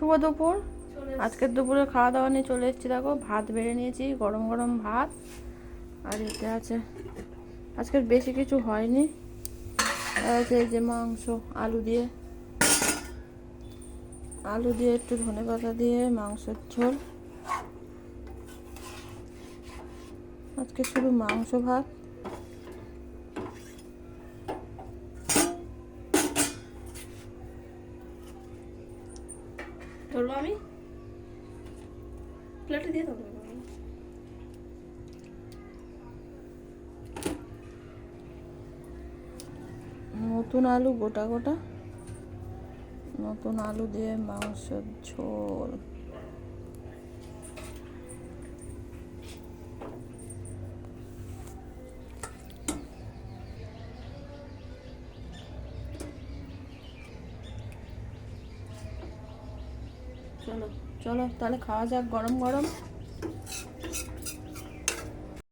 শুভ দুপুর। আজকের দুপুরে খাওয়া দাওয়া নিয়ে চলে এসেছি। দেখো ভাত বেড়ে নিয়েছি, গরম গরম ভাত। আর এতে আছে, আজকের বেশি কিছু হয়নি। আর আছে এই যে মাংস, আলু দিয়ে একটু ধনেপাতা দিয়ে মাংসের ঝোল। আজকে শুধু মাংস ভাত। ধরবো আমি প্লেটে দিয়ে দেবো। নতুন আলু গোটা গোটা, নতুন আলু দিয়ে মাংসের ঝোল। চলো চলো তাহলে খাওয়া যাক গরম গরম।